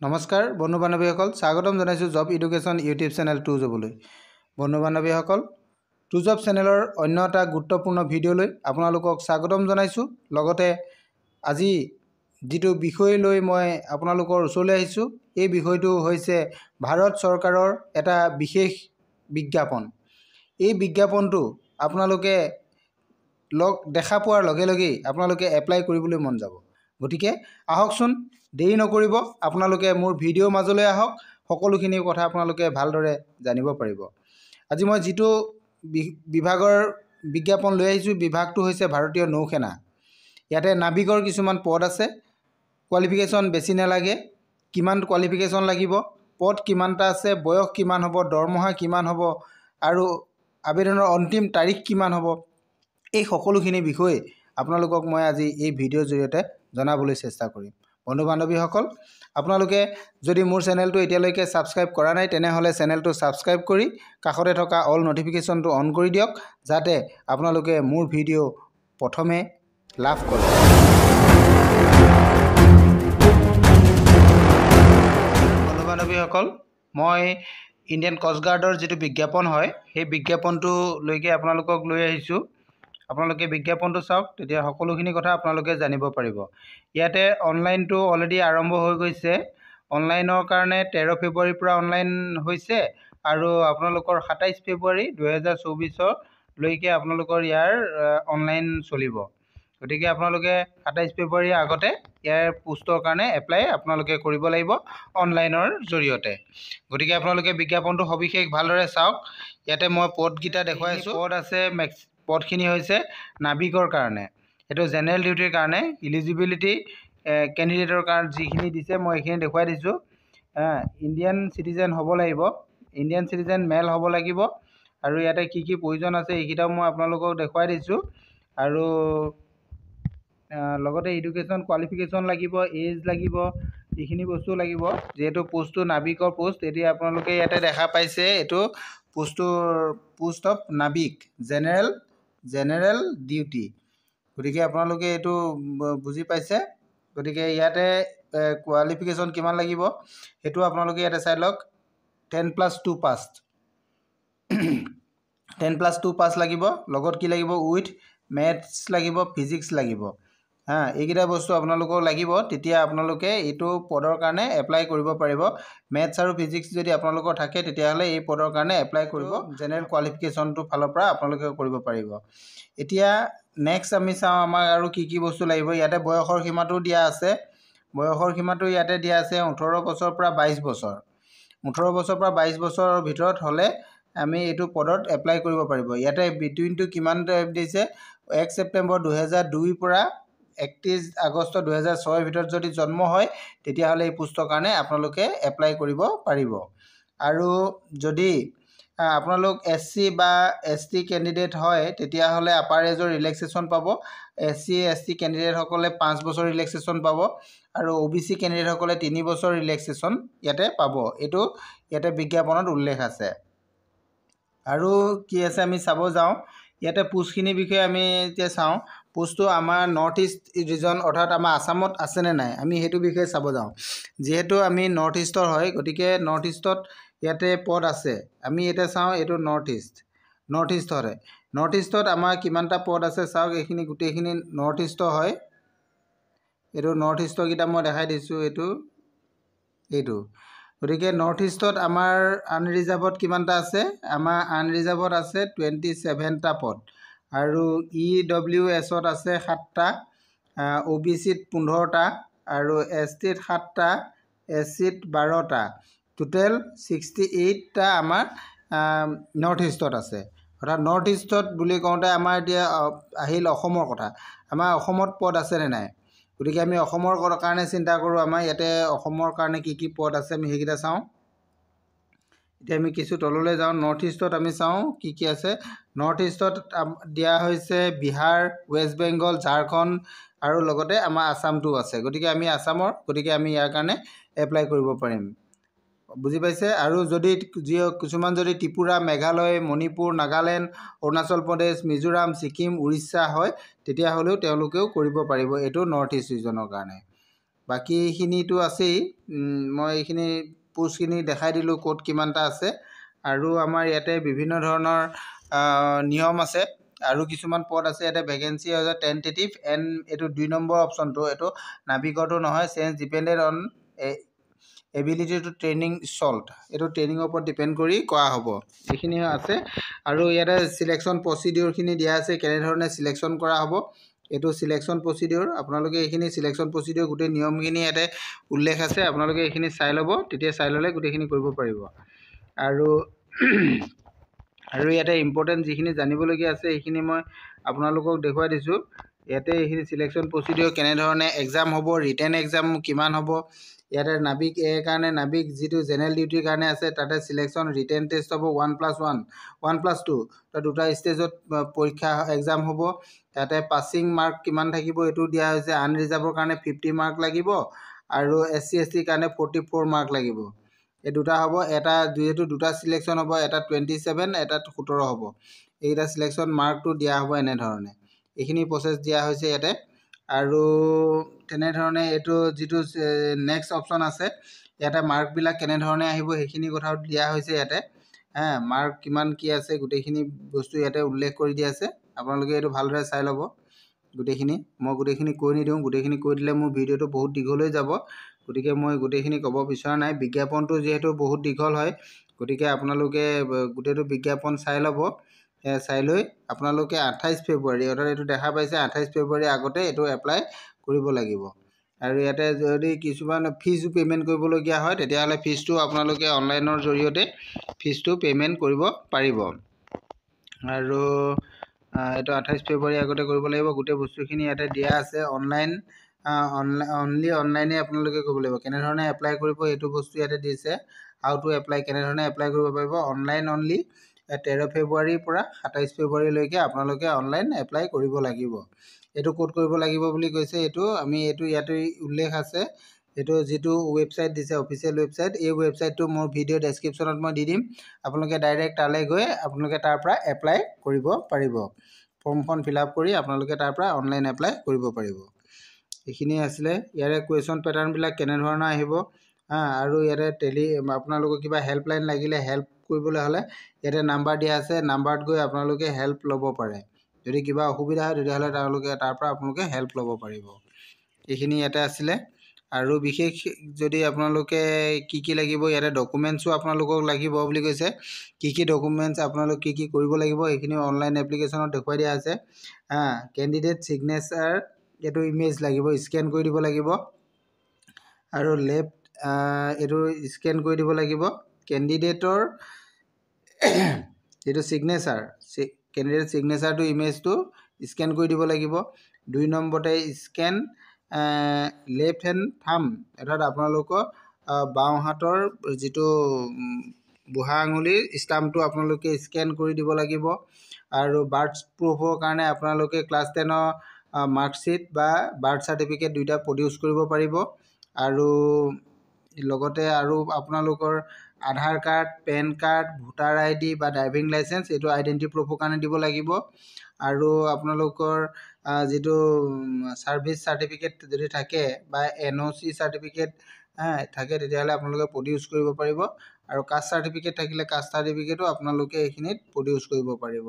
নমস্কাৰ বন্ধু বান্ধৱীসকল, স্বাগতম জনাইছোঁ job education YouTube channel to জবলৈ। বন্ধু বান্ধৱীসকল, টু জব চেনেলৰ অন্য এটা গুৰুত্বপূৰ্ণ ভিডিঅ'লৈ আপোনালোকক স্বাগতম জনাইছোঁ। লগতে আজি যিটো বিষয় লৈ মই আপোনালোকৰ ওচৰলৈ আহিছোঁ, এই বিষয়টো হৈছে ভাৰত চৰকাৰৰ এটা বিশেষ বিজ্ঞাপন। এই বিজ্ঞাপনটো আপোনালোকে দেখা পোৱাৰ লগে লগেই আপোনালোকে এপ্লাই কৰিবলৈ মন যাব। গতিকে আহকচোন, দেৰি নকৰিব, আপোনালোকে মোৰ ভিডিঅ'ৰ মাজলৈ আহক, সকলোখিনি কথা আপোনালোকে ভালদৰে জানিব পাৰিব। আজি মই যিটো বিভাগৰ বিজ্ঞাপন লৈ আহিছোঁ, বিভাগটো হৈছে ভাৰতীয় নৌসেনা। ইয়াতে নাবিকৰ কিছুমান পদ আছে। কোৱালিফিকেশ্যন বেছি নালাগে। কিমান কোৱালিফিকেশ্যন লাগিব, পদ কিমানটা আছে, বয়স কিমান হ'ব, দৰমহা কিমান হ'ব আৰু আবেদনৰ অন্তিম তাৰিখ কিমান হ'ব, এই সকলোখিনি বিষয়ে আপোনালোকক মই আজি এই ভিডিঅ'ৰ জৰিয়তে জনাবলৈ চেষ্টা কৰিম। বন্ধু বান্ধৱীসকল, আপোনালোকে যদি মোৰ চেনেলটো এতিয়ালৈকে ছাবস্ক্ৰাইব কৰা নাই, তেনেহ'লে চেনেলটো ছাবস্ক্ৰাইব কৰি কাষতে থকা অল নটিফিকেশ্যনটো অন কৰি দিয়ক, যাতে আপোনালোকে মোৰ ভিডিঅ' প্ৰথমে লাভ কৰে। বন্ধু বান্ধৱীসকল, মই ইণ্ডিয়ান কষ্ট গাৰ্ডৰ যিটো বিজ্ঞাপন হয়, সেই বিজ্ঞাপনটোলৈকে আপোনালোকক লৈ আহিছোঁ। আপোনালোকে বিজ্ঞাপনটো চাওক, তেতিয়া সকলোখিনি কথা আপোনালোকে জানিব পাৰিব। ইয়াতে অনলাইনটো অলৰেডি আৰম্ভ হৈ গৈছে। অনলাইনৰ কাৰণে 13 ফেব্ৰুৱাৰীৰ পৰা অনলাইন হৈছে আৰু আপোনালোকৰ 27 ফেব্ৰুৱাৰী 2024লৈকে আপোনালোকৰ ইয়াৰ অনলাইন চলিব। গতিকে আপোনালোকে 27 ফেব্ৰুৱাৰীৰ আগতে ইয়াৰ পোষ্টৰ কাৰণে এপ্লাই আপোনালোকে কৰিব লাগিব অনলাইনৰ জৰিয়তে। গতিকে আপোনালোকে বিজ্ঞাপনটো সবিশেষ ভালদৰে চাওক। ইয়াতে মই পদকেইটা দেখুৱাইছোঁ। পদ আছে, পদখিনি হৈছে নাবিকৰ কাৰণে, সেইটো জেনেৰেল ডিউটিৰ কাৰণে। ইলিজিবিলিটি কেণ্ডিডেটৰ কাৰণে যিখিনি দিছে মই এইখিনি দেখুৱাই দিছোঁ। ইণ্ডিয়ান চিটিজেন হ'ব লাগিব, ইণ্ডিয়ান চিটিজেন মেল হ'ব লাগিব আৰু ইয়াতে কি কি প্ৰয়োজন আছে এইকেইটাও মই আপোনালোকক দেখুৱাই দিছোঁ। আৰু লগতে এডুকেশ্যন কোৱালিফিকেশ্যন লাগিব, এজ লাগিব, এইখিনি বস্তু লাগিব। যিহেতু পোষ্টটো নাবিকৰ পোষ্ট, এতিয়া আপোনালোকে ইয়াতে দেখা পাইছে, এইটো পোষ্ট অফ নাবিক, জেনেৰেল ডিউটি। গতিকে আপোনালোকে এইটো বুজি পাইছে। গতিকে ইয়াতে কোৱালিফিকেশ্যন কিমান লাগিব সেইটো আপোনালোকে ইয়াতে চাই লওক। 10+2 পাছ, 10+2 পাছ লাগিব। লগত কি লাগিব, উইথ মেথছ লাগিব, ফিজিক্স লাগিব। এইকেইটা বস্তু আপোনালোকক লাগিব, তেতিয়া আপোনালোকে এইটো পদৰ কাৰণে এপ্লাই কৰিব পাৰিব। মেথছ আৰু ফিজিক্স যদি আপোনালোকৰ থাকে, তেতিয়াহ'লে এই পদৰ কাৰণে এপ্লাই কৰিব। জেনেৰেল কোৱালিফিকেশ্যনটোৰ ফালৰ পৰা আপোনালোকে কৰিব পাৰিব। এতিয়া নেক্সট আমি চাওঁ আমাক আৰু কি কি বস্তু লাগিব। ইয়াতে বয়সৰ সীমাটো দিয়া আছে। বয়সৰ সীমাটো ইয়াতে দিয়া আছে 18 বছৰৰ পৰা 22 বছৰ। 18 বছৰৰ পৰা 22 বছৰৰ ভিতৰত হ'লে আমি এইটো পদত এপ্লাই কৰিব পাৰিব। ইয়াতে বিটুইনটো কিমান দিছে, 1 ছেপ্টেম্বৰ 2002 পৰা 31 আগষ্ট 2006ৰ ভিতৰত যদি জন্ম হয়, তেতিয়াহ'লে এই পোষ্টৰ কাৰণে আপোনালোকে এপ্লাই কৰিব পাৰিব। আৰু যদি আপোনালোক SC বা ST কেণ্ডিডেট হয়, তেতিয়াহ'লে আপাৰ এজৰ ৰিলেক্সেশ্যন পাব। SC ST কেণ্ডিডেটসকলে 5 বছৰ ৰিলেক্সেশ্যন পাব আৰু OBC কেণ্ডিডেটসকলে 3 বছৰ ৰিলেক্সেশ্যন ইয়াতে পাব। এইটো ইয়াতে বিজ্ঞাপনত উল্লেখ আছে। আৰু কি আছে আমি চাব যাওঁ। ইয়াতে পোষ্টখিনিৰ বিষয়ে আমি এতিয়া চাওঁ। পোষ্টটো আমাৰ নৰ্থ ইষ্ট ৰিজন, অৰ্থাৎ আমাৰ আছামত আছেনে নাই, আমি সেইটো বিষয়ে চাব যাওঁ। যিহেতু আমি নৰ্থ ইষ্টৰ হয়, গতিকে নৰ্থ ইষ্টত ইয়াতে পদ আছে। আমি এতিয়া চাওঁ, এইটো নৰ্থ ইষ্টত হয়। নৰ্থ ইষ্টত আমাৰ কিমানটা পদ আছে চাওক। এইখিনি গোটেইখিনি নৰ্থ ইষ্টৰ হয়। এইটো নৰ্থ ইষ্টৰকেইটা মই দেখাই দিছোঁ। এইটো গতিকে নৰ্থ ইষ্টত আমাৰ আনৰিজাৰ্ভত কিমানটা আছে, আমাৰ আনৰিজাৰ্ভত আছে 27টা পদ। আৰু EWSত আছে 7টা, OBCত 15টা আৰু STত 7টা, SCত 12টা, টোটেল 68টা আমাৰ নৰ্থ ইষ্টত আছে। অৰ্থাৎ নৰ্থ ইষ্টত বুলি কওঁতে আমাৰ এতিয়া আহিল অসমৰ কথা। আমাৰ অসমত পদ আছেনে নাই, গতিকে আমি অসমৰ কাৰণে চিন্তা কৰোঁ। আমাৰ ইয়াতে অসমৰ কাৰণে কি কি পদ আছে আমি সেইকেইটা চাওঁ। এতিয়া আমি কিছু তললৈ যাওঁ। নৰ্থ ইষ্টত আমি চাওঁ কি কি আছে। নৰ্থ ইষ্টত দিয়া হৈছে বিহাৰ, ৱেষ্ট বেংগল, ঝাৰখণ্ড আৰু লগতে আমাৰ আছামটো আছে। গতিকে আমি আছামৰ, গতিকে আমি ইয়াৰ কাৰণে এপ্লাই কৰিব পাৰিম। বুজি পাইছে। আৰু যদি কিছুমান যদি ত্ৰিপুৰা, মেঘালয়, মণিপুৰ, নাগালেণ্ড, অৰুণাচল প্ৰদেশ, মিজোৰাম, ছিকিম, উৰিষ্যা হয়, তেতিয়াহ'লেও তেওঁলোকেও কৰিব পাৰিব। এইটো নৰ্থ ইষ্ট ৰিজনৰ কাৰণে। বাকীখিনিতো আছেই মই এইখিনি পোষ্টখিনি দেখাই দিলোঁ ক'ত কিমানটা আছে আৰু আমাৰ ইয়াতে বিভিন্ন ধৰণৰ নিয়ম আছে আৰু কিছুমান পদ আছে ইয়াতে ভেকেঞ্চি হৈছে টেণ্টেটিভ এণ্ড এইটো 2 নম্বৰ অপশ্যনটো এইটো নাভিকৰটো নহয় change depended on ability to training চল্ট এইটো ট্ৰেইনিঙৰ ওপৰত ডিপেণ্ড কৰি কৰা হ'ব এইখিনি আছে আৰু ইয়াতে চিলেকশ্যন প্ৰচিডিউৰখিনি দিয়া আছে কেনেধৰণে চিলেকশ্যন কৰা হ'ব এইটো চিলেকশ্যন প্ৰচিডিউৰ আপোনালোকে এইখিনি চিলেকশ্যন প্ৰচিডিউৰ গোটেই নিয়মখিনি ইয়াতে উল্লেখ আছে আপোনালোকে এইখিনি চাই ল'ব তেতিয়া চাই ল'লে গোটেইখিনি কৰিব পাৰিব আৰু ইয়াতে ইম্পৰ্টেণ্ট যিখিনি জানিবলগীয়া আছে সেইখিনি মই আপোনালোকক দেখুৱাই দিছোঁ ইয়াতে এইখিনি চিলেকশ্যন প্ৰচিডিউৰ কেনেধৰণে এক্সাম হ'ব ৰিটেন এক্সাম কিমান হ'ব ইয়াতে নাবিক এৰ কাৰণে নাবিক যিটো জেনেৰেল ডিউটিৰ কাৰণে আছে তাতে চিলেকশ্যন ৰিটেন টেষ্ট হ'ব 1+1 1+2 তাৰ দুটা ষ্টেজত পৰীক্ষা এক্সাম হ'ব তাতে পাছিং মাৰ্ক কিমান থাকিব এইটো দিয়া হৈছে আনৰিজাৰ্ভৰ কাৰণে 50 মাৰ্ক লাগিব আৰু SC ST কাৰণে 44 মাৰ্ক লাগিব এই দুটা হ'ব এটা যিহেতু দুটা সিলেকশ্যন হ'ব এটা 27 এটা 17 হ'ব এইটা সিলেকশ্যন মাৰ্কটো দিয়া হ'ব এনেধৰণে এইখিনি প্ৰসেছ দিয়া হৈছে ইয়াতে আৰু তেনেধৰণে এইটো যিটো নেক্সট অপশ্যন আছে ইয়াতে মাৰ্কবিলাক কেনেধৰণে আহিব সেইখিনি কথাও দিয়া হৈছে ইয়াতে মাৰ্ক কিমান কি আছে গোটেইখিনি বস্তু ইয়াতে উল্লেখ কৰি দিয়া আছে আপোনালোকে এইটো ভালদৰে চাই ল'ব গোটেইখিনি মই গোটেইখিনি কৈ নিদিওঁ গোটেইখিনি কৈ দিলে মোৰ ভিডিঅ'টো বহুত দীঘল হৈ যাব গতিকে মই গোটেইখিনি ক'ব বিচৰা নাই বিজ্ঞাপনটো যেহেতু বহুত দীঘল হয় গতিকে আপোনালোকে গোটেইটো বিজ্ঞাপন চাই ল'ব চাই লৈ আপোনালোকে 28 ফেব্ৰুৱাৰী অৰ্থাৎ এইটো দেখা পাইছে 28 ফেব্ৰুৱাৰী আগতে এইটো এপ্লাই কৰিব লাগিব আৰু ইয়াতে যদি কিছুমান ফিজো পে'মেণ্ট কৰিবলগীয়া হয় তেতিয়াহ'লে ফিজটো আপোনালোকে অনলাইনৰ জৰিয়তে ফিজটো পে'মেণ্ট কৰিব পাৰিব আৰু এইটো 28 ফেব্ৰুৱাৰী আগতে কৰিব লাগিব গোটেই বস্তুখিনি ইয়াতে দিয়া আছে অনলি অনলাইনে আপোনালোকে কৰিব লাগিব কেনেধৰণে এপ্লাই কৰিব এইটো বস্তু ইয়াতে দিছে হাউ টু এপ্লাই কেনেধৰণে এপ্লাই কৰিব পাৰিব অনলাইন অনলি 13 ফেব্ৰুৱাৰীৰ পৰা 27 ফেব্ৰুৱাৰীলৈকে আপোনালোকে অনলাইন এপ্লাই কৰিব লাগিব এইটো ক'ত কৰিব লাগিব বুলি কৈছে এইটো ইয়াতে উল্লেখ আছে এইটো যিটো ৱেবছাইট দিছে অফিচিয়েল ৱেবছাইট এই ৱেবছাইটটো মোৰ ভিডিঅ' ডেছক্ৰিপশ্যনত মই দি দিম আপোনালোকে ডাইৰেক্ট তালৈ গৈ আপোনালোকে তাৰ পৰা এপ্লাই কৰিব পাৰিব ফৰ্মখন ফিল আপ কৰি আপোনালোকে তাৰ পৰা অনলাইন এপ্লাই কৰিব পাৰিব এইখিনি আছিলে ইয়াৰে কুৱেশ্যন পেটাৰ্ণবিলাক কেনেধৰণৰ আহিব আৰু ইয়াতে আপোনালোকৰ কিবা হেল্পলাইন লাগিলে হেল্প কৰিবলৈ হ'লে ইয়াতে নাম্বাৰ দিয়া আছে নাম্বাৰত গৈ আপোনালোকে হেল্প ল'ব পাৰে যদি কিবা অসুবিধা হয় তেতিয়াহ'লে তেওঁলোকে তাৰ পৰা আপোনালোকে হেল্প ল'ব পাৰিব এইখিনি ইয়াতে আছিলে আৰু বিশেষ যদি আপোনালোকে কি লাগিব ইয়াতে ডকুমেণ্টছো আপোনালোকক লাগিব বুলি কৈছে কি ডকুমেণ্টছ আপোনালোক কি কৰিব লাগিব এইখিনি অনলাইন এপ্লিকেশ্যনত দেখুৱাই দিয়া আছে কেণ্ডিডেট ছিগনেচাৰ এইটো ইমেজ লাগিব স্কেন কৰি দিব লাগিব আৰু লেফ্ট এইটো স্কেন কৰি দিব লাগিব কেণ্ডিডেটৰ যিটো ছিগনেচাৰ কেণ্ডিডেট ছিগনেচাৰটো ইমেজটো স্কেন কৰি দিব লাগিব 2 নম্বৰতে স্কেন লেফ্ট হেণ্ড থাম্ব অৰ্থাৎ আপোনালোকৰ বাওঁ হাতৰ যিটো বুঢ়া আঙুলিৰ ষ্টাম্পটো আপোনালোকে স্কেন কৰি দিব লাগিব আৰু বাৰ্থ প্ৰুফৰ কাৰণে আপোনালোকে ক্লাছ 10ৰ মাৰ্কশ্বিট বা বাৰ্থ চাৰ্টিফিকেট দুইটা প্ৰডিউচ কৰিব পাৰিব আৰু লগতে আৰু আপোনালোকৰ Aadhaar card PAN card voter ID বা ড্ৰাইভিং লাইচেন্স এইটো আইডেণ্টি প্ৰুফৰ কাৰণে দিব লাগিব আৰু আপোনালোকৰ যিটো সাৰ্ভিস সাৰ্টিফিকেট যদি থাকে বা NOC সাৰ্টিফিকেট থাকে তেতিয়াহ'লে আপোনালোকে প্ৰডিউচ কৰিব পাৰিব আৰু কাষ্ট সাৰ্টিফিকেট থাকিলে কাষ্ট সাৰ্টিফিকেটো আপোনালোকে এইখিনিত প্ৰডিউচ কৰিব পাৰিব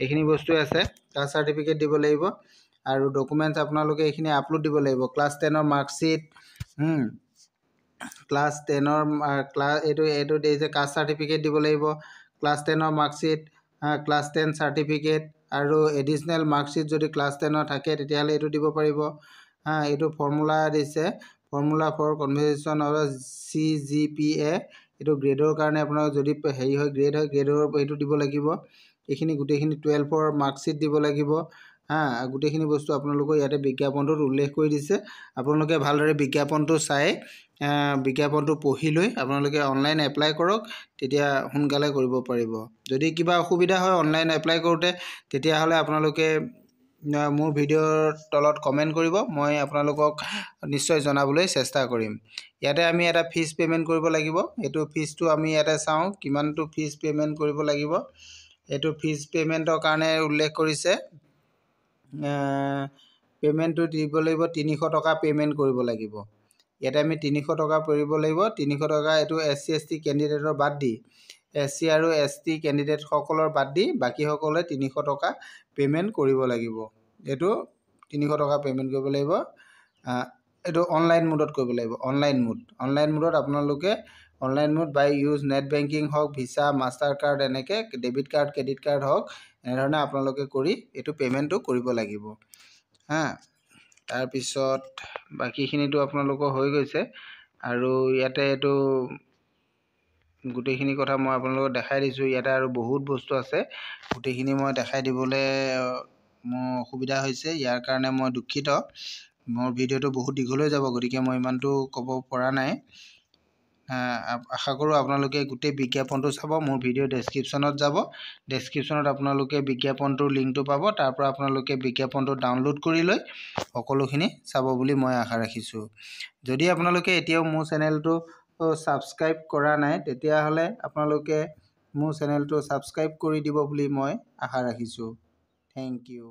এইখিনি বস্তু আছে কাষ্ট সাৰ্টিফিকেট দিব লাগিব আৰু ডকুমেণ্টছ আপোনালোকে এইখিনি আপলোড দিব লাগিব ক্লাছ 10ৰ মাৰ্কশ্বিট ক্লাছ 10ৰ এইটো দিছে কাষ্ট সাৰ্টিফিকেট দিব লাগিব ক্লাছ 10ৰ মাৰ্কশ্বিট ক্লাছ 10 সাৰ্টিফিকেট আৰু এডিশনেল মাৰ্কশ্বিট যদি ক্লাছ 10ৰ থাকে তেতিয়াহ'লে এইটো দিব পাৰিব এইটো ফৰ্মুলা দিছে ফৰ্মুলা ফৰ কনভাৰ্জেশ্যন অফ CGPA এইটো গ্ৰেডৰ কাৰণে আপোনাৰ যদি হেৰি হয় গ্ৰেড হয় গ্ৰেডৰ এইটো দিব লাগিব এইখিনি গোটেইখিনি 12ৰ মাৰ্কশ্বিট দিব লাগিব গোটেইখিনি বস্তু আপোনালোকৰ ইয়াতে বিজ্ঞাপনটোত উল্লেখ কৰি দিছে আপোনালোকে ভালদৰে বিজ্ঞাপনটো চাই বিজ্ঞাপনটো পঢ়ি লৈ আপোনালোকে অনলাইন এপ্লাই কৰক তেতিয়া সোনকালে কৰিব পাৰিব যদি কিবা অসুবিধা হয় অনলাইন এপ্লাই কৰোঁতে তেতিয়াহ'লে আপোনালোকে মোৰ ভিডিঅ'ৰ তলত কমেণ্ট কৰিব মই আপোনালোকক নিশ্চয় জনাবলৈ চেষ্টা কৰিম ইয়াতে আমি এটা ফিজ পে'মেণ্ট কৰিব লাগিব এইটো ফিজটো আমি ইয়াতে চাওঁ কিমানটো ফিজ পে'মেণ্ট কৰিব লাগিব এইটো ফিজ পে'মেণ্টৰ কাৰণে উল্লেখ কৰিছে পে'মেণ্টটো দিব লাগিব 300 টকা পে'মেণ্ট কৰিব লাগিব। ইয়াতে আমি 300 টকা কৰিব লাগিব। 300 টকা এইটো SC ST কেণ্ডিডেটৰ বাদ দি SC আৰু ST কেণ্ডিডেটসকলৰ বাদ দি বাকীসকলে 300 টকা পে'মেণ্ট কৰিব লাগিব। এইটো 300 টকা পে'মেণ্ট কৰিব লাগিব। এইটো অনলাইন মোডত কৰিব লাগিব। অনলাইন মোডত আপোনালোকে অনলাইন মোড বাই ইউজ নেট বেংকিং হওক, ভিছা, মাষ্টাৰ কাৰ্ড, এনেকৈ ডেবিট কাৰ্ড, ক্ৰেডিট কাৰ্ড হওক, এনেধৰণে আপোনালোকে কৰি এইটো পে'মেণ্টটো কৰিব লাগিব। তাৰপিছত বাকীখিনিতো আপোনালোকৰ হৈ গৈছে। আৰু ইয়াতে এইটো গোটেইখিনি কথা মই আপোনালোকক দেখাই দিছোঁ। ইয়াতে আৰু বহুত বস্তু আছে, গোটেইখিনি মই দেখাই দিবলৈ মোৰ অসুবিধা হৈছে। ইয়াৰ কাৰণে মই দুখিত। মোৰ ভিডিঅ'টো বহুত দীঘল হৈ যাব, গতিকে মই ইমানটো ক'ব পৰা নাই। আশা কৰোঁ আপোনালোকে গোটেই বিজ্ঞাপনটো চাব। মোৰ ভিডিঅ' ডেছক্ৰিপশ্যনত যাব। ডেছক্ৰিপশ্যনত আপোনালোকে বিজ্ঞাপনটোৰ লিংকটো পাব। তাৰ পৰা আপোনালোকে বিজ্ঞাপনটো ডাউনলোড কৰি লৈ সকলোখিনি চাব বুলি মই আশা ৰাখিছোঁ। যদি আপোনালোকে এতিয়াও মোৰ চেনেলটো ছাবস্ক্ৰাইব কৰা নাই, তেতিয়াহ'লে আপোনালোকে মোৰ চেনেলটো ছাবস্ক্ৰাইব কৰি দিব বুলি মই আশা ৰাখিছোঁ। Thank U.